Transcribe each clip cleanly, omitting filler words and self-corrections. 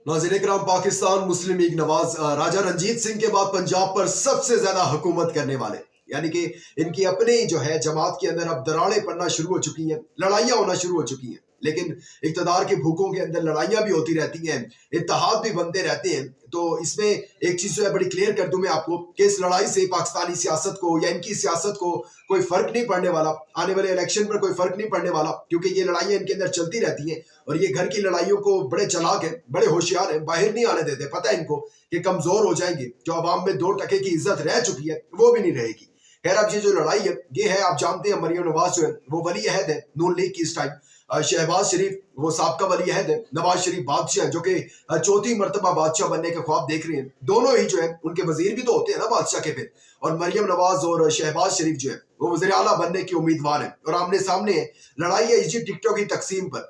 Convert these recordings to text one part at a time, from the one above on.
नाज़रीन इकराम, पाकिस्तान मुस्लिम लीग नवाज राजा रंजीत सिंह के बाद पंजाब पर सबसे ज्यादा हुकूमत करने वाले, यानी कि इनकी अपने जो है जमात के अंदर अब दरारें पड़ना शुरू हो चुकी हैं, लड़ाइयां होना शुरू हो चुकी हैं। लेकिन इक्तदार के भूखों के अंदर लड़ाइयां भी होती रहती हैं, इत्तेहाद भी बनते रहते हैं। तो इसमें एक चीज जो है बड़ी क्लियर कर दूं मैं आपको कि इस लड़ाई से पाकिस्तानी सियासत को या इनकी सियासत को कोई फर्क नहीं पड़ने वाला, आने वाले इलेक्शन पर कोई फर्क नहीं पड़ने वाला, क्योंकि ये लड़ाइयां इनके अंदर चलती रहती हैं। और ये घर की लड़ाइयों को बड़े चालाक है, बड़े होशियार है, बाहर नहीं आने देते। पता है इनको कि कमजोर हो जाएंगे, जो अवाम में 2% की इज्जत रह चुकी है वो भी नहीं रहेगी। खैर, अब ये जो लड़ाई है ये है, आप जानते हैं मरियम नवाज जो है वो वली अहद है नून लीग की इस टाइम। शहबाज शरीफ वो साबका वली अहद है, नवाज शरीफ बादशाह जो कि चौथी मरतबा बादशाह बनने के ख्वाब देख रहे हैं। दोनों ही जो है उनके वजीर भी तो होते हैं ना बादशाह के फिर। और मरियम नवाज और शहबाज शरीफ जो है वो वज़ीर आला बनने की उम्मीदवार है और आमने सामने है। लड़ाई है इसी टिकटों की तकसीम पर।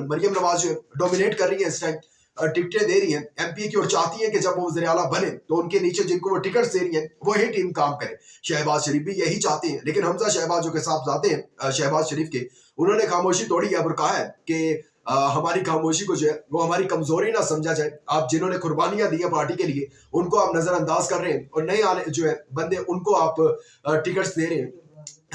मरियम नवाज जो है डोमिनेट कर रही है इस टाइम, टिकटें दे रही हैं एमपी की, और चाहती है कि जब वो वज़ीर आला बने तो उनके नीचे जिनको वो टिकट दे रही हैं वही टीम काम करे। शहबाज शरीफ भी यही चाहते हैं, लेकिन हमजा शहबाज जो के साहबजादे हैं शहबाज शरीफ के, उन्होंने खामोशी तोड़ी है और कहा है कि हमारी खामोशी को जो है वो हमारी कमजोरी ना समझा जाए। आप जिन्होंने कुर्बानियां दी है पार्टी के लिए उनको आप नजरअंदाज कर रहे हैं, और नए आने जो है बंदे उनको आप टिकट्स दे रहे हैं।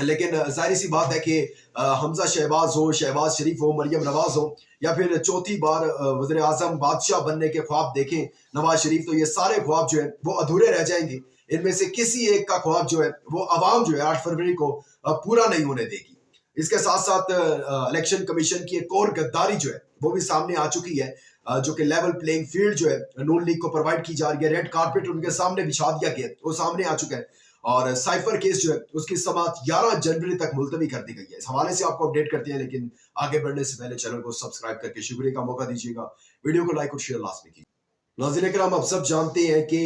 लेकिन जाहिर सी बात है कि हमजा शहबाज हो, शहबाज शरीफ हो, मरियम नवाज हो, या फिर चौथी बार वज़ीर आज़म बादशाह बनने के ख्वाब देखें नवाज शरीफ, तो ये सारे ख्वाब जो है वो अधूरे रह जाएंगे। इनमें से किसी एक का ख्वाब जो है वो अवाम जो है 8 फरवरी को पूरा नहीं होने देगी। इसके साथ साथ इलेक्शन कमीशन की एक और गद्दारी जो है वो भी सामने आ चुकी है, जो कि लेवल प्लेइंग फील्ड जो है नून लीग को प्रोवाइड की जा रही है, रेड कारपेट उनके सामने बिछा दिया गया, वो सामने आ चुका है। और साइफर केस जो है उसकी समाअत 11 जनवरी तक मुलतवी कर दी गई है। इस हवाले से आपको अपडेट करते हैं, लेकिन आगे बढ़ने से पहले चैनल को सब्सक्राइब करके शुक्रिया का मौका दीजिएगा, वीडियो को लाइक और शेयर लाजमी कीजिए। नाज़रीन करम, आप सब जानते हैं कि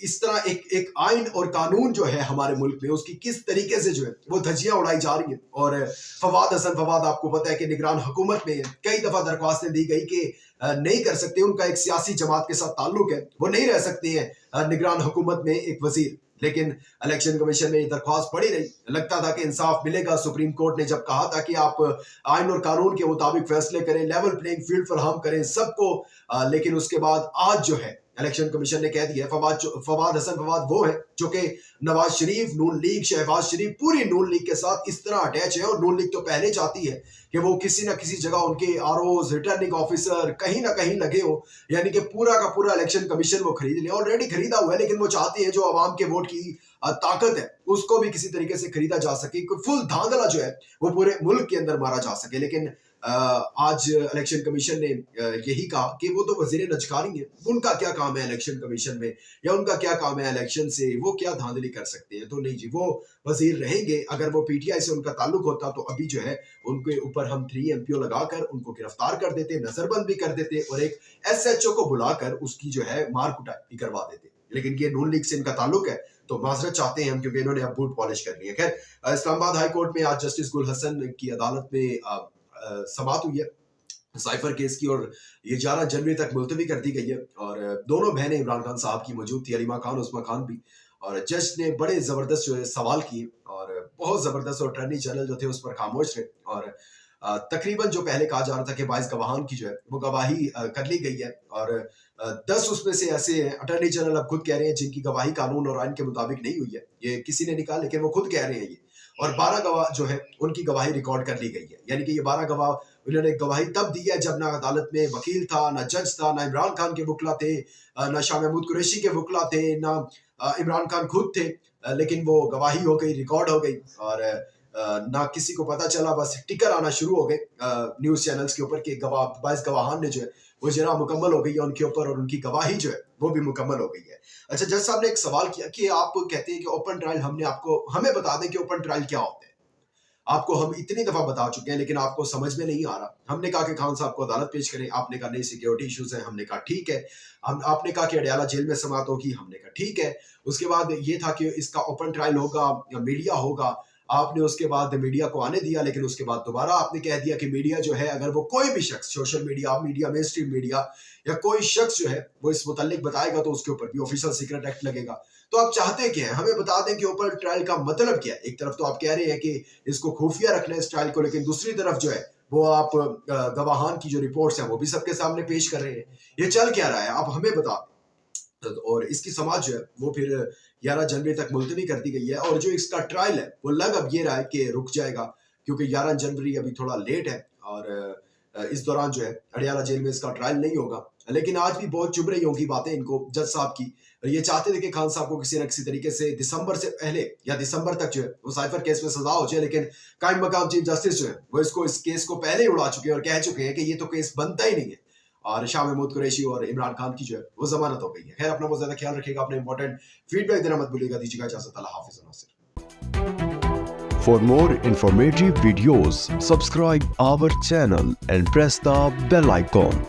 इस तरह एक एक आइन और कानून जो है हमारे मुल्क में उसकी किस तरीके से जो है वो धज्जियां उड़ाई जा रही हैं। और फवाद आपको पता है कि निगरान हुकूमत में कई दफा दरख्वास्तें दी गई कि नहीं कर सकते, उनका एक सियासी जमात के साथ ताल्लुक है, वो नहीं रह सकते हैं निगरान हुकूमत में एक वजीर। लेकिन इलेक्शन कमीशन में ये दरख्वास्त पड़ी रही, लगता था कि इंसाफ मिलेगा। सुप्रीम कोर्ट ने जब कहा था कि आप आइन और कानून के मुताबिक फैसले करें, लेवल प्लेइंग फील्ड फराहम करें सबको, लेकिन उसके बाद आज जो है इलेक्शन कमीशन ने कह दिया फवाद वो है जो कि नवाज शरीफ, नून लीग, शहबाज शरीफ पूरी नून लीग के साथ इस तरह अटैच है। और नून लीग तो पहले चाहती है कि वो किसी ना किसी जगह उनके आरओज, रिटर्निंग ऑफिसर कहीं ना कहीं लगे हो, यानी कि पूरा का पूरा इलेक्शन कमीशन वो खरीद ले। ऑलरेडी खरीदा हुआ है, लेकिन वो चाहते हैं जो आवाम के वोट की ताकत है उसको भी किसी तरीके से खरीदा जा सके, फुल धांधला जो है वो पूरे मुल्क के अंदर मारा जा सके। लेकिन आज इलेक्शन कमीशन ने यही कहा कि वो तो वजीर नजकारी है, उनका क्या काम है इलेक्शन कमीशन में, या उनका क्या काम है इलेक्शन से, वो क्या धांधली कर सकते हैं। तो नहीं जी, वो वजीर रहेंगे। अगर वो पीटीआई से उनका ताल्लुक होता तो अभी जो है उनके ऊपर हम 3 MPO लगाकर उनको गिरफ्तार कर देते, नजरबंद भी कर देते, और एक SHO को बुलाकर उसकी जो है मार कुटाई करवा देते। लेकिन ये नून लीग से इनका ताल्लुक है तो माजरत चाहते हैं हम, क्योंकि इन्होंने अब बूट पॉलिश कर ली है। खैर, इस्लामाबाद हाई कोर्ट में आज जस्टिस गुल हसन की अदालत में समाअत हुई है साइफर केस की, और ये 11 जनवरी तक मुलतवी कर दी गई है। और दोनों बहनें इमरान खान साहब की मौजूद थी, अलीमा खान, उस्मा खान भी। और जज ने बड़े जबरदस्त जो है सवाल किए, और बहुत जबरदस्त, और अटॉर्नी जनरल जो थे उस पर खामोश रहे। और तकरीबन जो पहले कहा जा रहा था कि 22 गवाहान की जो है वो गवाही कर ली गई है, और 10 उसमें से ऐसे हैं, अटॉर्नी जनरल अब खुद कह रहे हैं, जिनकी गवाही कानून और आइन के मुताबिक नहीं हुई है। ये किसी ने निकाला, लेकिन वो खुद कह रहे हैं ये। और 12 गवाह जो है उनकी गवाही रिकॉर्ड कर ली गई है, यानी कि ये 12 गवाह उन्होंने गवाही तब दी है जब ना अदालत में वकील था, ना जज था, ना इमरान खान के वकला थे, ना शाह महमूद कुरैशी के वकला थे, ना इमरान खान खुद थे। लेकिन वो गवाही हो गई, रिकॉर्ड हो गई, और ना किसी को पता चला, बस टिकर आना शुरू हो गए न्यूज चैनल्स के ऊपर कि 22 गवाहान ने जो है वो जरा मुकम्मल हो गई है उनके ऊपर, और उनकी गवाही जो है वो भी मुकम्मल हो गई है। अच्छा, जज साहब ने एक सवाल किया कि आप कहते हैं कि ओपन ट्रायल, हमें बता दें कि ओपन ट्रायल क्या होता है। आपको हम इतनी दफा बता चुके हैं, लेकिन आपको समझ में नहीं आ रहा। हमने कहा कि खान साहब को अदालत पेश करें, आपने कहा नहीं सिक्योरिटी इश्यूज है, हमने कहा ठीक है। आपने कहा कि अडयाला जेल में समाअत होगी, हमने कहा ठीक है। उसके बाद ये था कि इसका ओपन ट्रायल होगा या मीडिया होगा, आपने उसके बाद मीडिया को आने दिया, लेकिन उसके बाद दोबारा आपने कह दिया कि मीडिया जो है, अगर वो कोई भी शख्स, social media, main stream media, या कोई शख्स जो है वो इस मुतालिक बताएगा तो उसके ऊपर भी ऑफिशियल सीक्रेट एक्ट लगेगा। तो आप चाहते क्या है, हमें बता दें कि ओपन ट्रायल का मतलब क्या है। एक तरफ तो आप कह रहे हैं कि इसको खुफिया रखना है इस ट्रायल को, लेकिन दूसरी तरफ जो है वो आप गवाहान की जो रिपोर्ट्स हैं वो भी सबके सामने पेश कर रहे हैं। ये चल क्या रहा है आप हमें बता। और इसकी समाज जो है वो फिर 11 जनवरी तक मुलतवी कर दी गई है, और जो इसका ट्रायल है वो लग अब ये रहा है कि रुक जाएगा, क्योंकि 11 जनवरी अभी थोड़ा लेट है, और इस दौरान जो है अडयाला जेल में इसका ट्रायल नहीं होगा। लेकिन आज भी बहुत चुभ रही होंगी बातें इनको जज साहब की, और ये चाहते थे कि खान साहब को किसी न किसी तरीके से दिसंबर से पहले या दिसंबर तक जो है वो साइफर केस में सजा हो जाए, लेकिन कायम मकाम चीफ जस्टिस जो है वो इस केस को पहले ही उड़ा चुके हैं और कह चुके हैं कि ये तो केस बनता ही नहीं है, और शाह महमूद कुरैशी और इमरान खान की जो है वो जमानत हो गई है। खैर, अपना बहुत ज्यादा ख्याल रखिएगा, अपने इंपॉर्टेंट फीडबैक देना मत भूलिएगा। दीजिएगा इजाजत, अल्लाह हाफिज़। For more informative videos, subscribe our channel and press the bell icon.